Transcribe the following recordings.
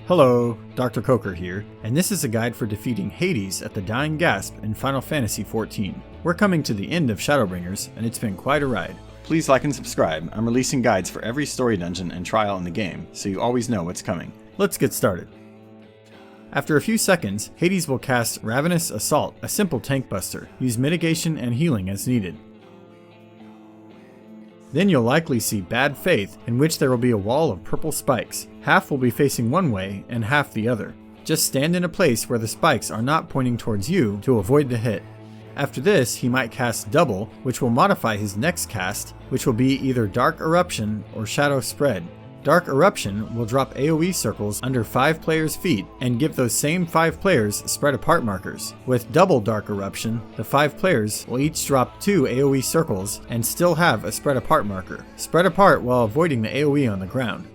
Hello, Dr. Coker here, and this is a guide for defeating Hades at the Dying Gasp in Final Fantasy XIV. We're coming to the end of Shadowbringers, and it's been quite a ride. Please like and subscribe. I'm releasing guides for every story dungeon and trial in the game, so you always know what's coming. Let's get started. After a few seconds, Hades will cast Ravenous Assault, a simple tank buster. Use mitigation and healing as needed. Then you'll likely see Bad Faith, in which there will be a wall of purple spikes. Half will be facing one way and half the other. Just stand in a place where the spikes are not pointing towards you to avoid the hit. After this, he might cast Double, which will modify his next cast, which will be either Dark Eruption or Shadow Spread. Dark Eruption will drop AoE circles under 5 players' feet and give those same 5 players spread apart markers. With Double Dark Eruption, the 5 players will each drop 2 AoE circles and still have a spread apart marker. Spread apart while avoiding the AoE on the ground.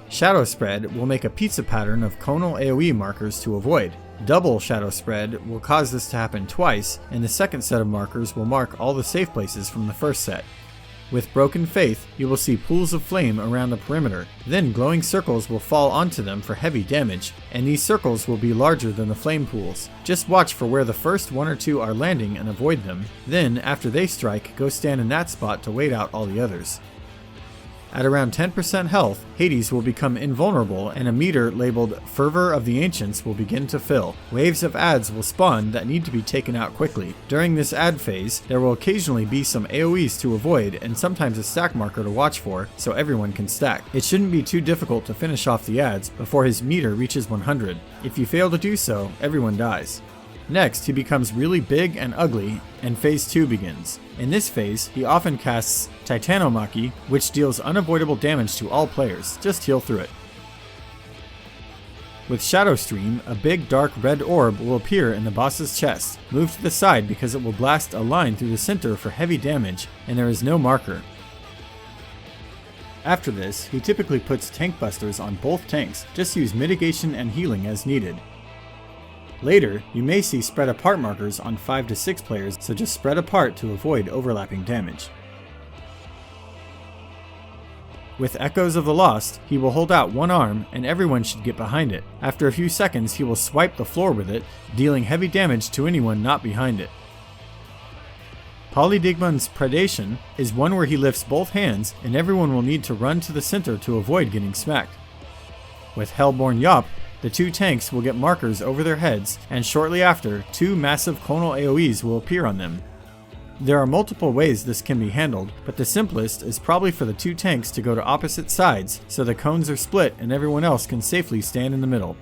Shadow Spread will make a pizza pattern of conal AoE markers to avoid. Double Shadow Spread will cause this to happen twice, and the second set of markers will mark all the safe places from the first set. With Broken Faith, you will see pools of flame around the perimeter. Then glowing circles will fall onto them for heavy damage, and these circles will be larger than the flame pools. Just watch for where the first 1 or 2 are landing and avoid them. Then, after they strike, go stand in that spot to wait out all the others. At around 10% health, Hades will become invulnerable and a meter labeled Fervor of the Ancients will begin to fill. Waves of adds will spawn that need to be taken out quickly. During this add phase, there will occasionally be some AoEs to avoid and sometimes a stack marker to watch for so everyone can stack. It shouldn't be too difficult to finish off the adds before his meter reaches 100. If you fail to do so, everyone dies. Next, he becomes really big and ugly, and Phase 2 begins. In this phase, he often casts Titanomachy, which deals unavoidable damage to all players. Just heal through it. With Shadow Stream, a big dark red orb will appear in the boss's chest. Move to the side because it will blast a line through the center for heavy damage, and there is no marker. After this, he typically puts tank busters on both tanks. Just use mitigation and healing as needed. Later, you may see spread apart markers on 5 to 6 players, so just spread apart to avoid overlapping damage. With Echoes of the Lost, he will hold out one arm and everyone should get behind it. After a few seconds, he will swipe the floor with it, dealing heavy damage to anyone not behind it. Polydigmon's Predation is one where he lifts both hands and everyone will need to run to the center to avoid getting smacked. With Hellborn Yop, the 2 tanks will get markers over their heads, and shortly after, 2 massive conal AoEs will appear on them. There are multiple ways this can be handled, but the simplest is probably for the 2 tanks to go to opposite sides so the cones are split and everyone else can safely stand in the middle.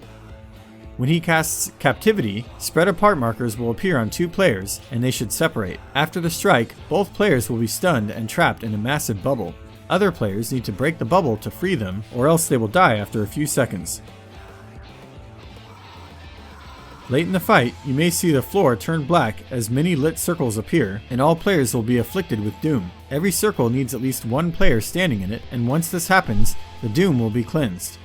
When he casts Captivity, spread apart markers will appear on 2 players, and they should separate. After the strike, both players will be stunned and trapped in a massive bubble. Other players need to break the bubble to free them, or else they will die after a few seconds. Late in the fight, you may see the floor turn black as many lit circles appear, and all players will be afflicted with doom. Every circle needs at least 1 player standing in it, and once this happens, the doom will be cleansed.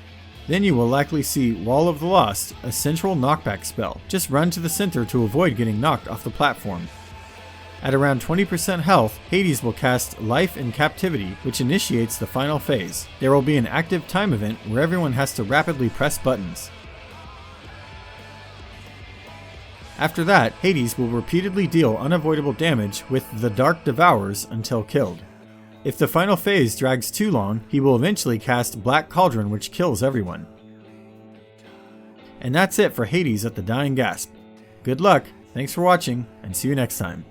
Then you will likely see Wall of the Lost, a central knockback spell. Just run to the center to avoid getting knocked off the platform. At around 20% health, Hades will cast Life in Captivity, which initiates the final phase. There will be an active time event where everyone has to rapidly press buttons. After that, Hades will repeatedly deal unavoidable damage with the Dark Devourers until killed. If the final phase drags too long, he will eventually cast Black Cauldron, which kills everyone. And that's it for Hades at the Dying Gasp. Good luck, thanks for watching, and see you next time.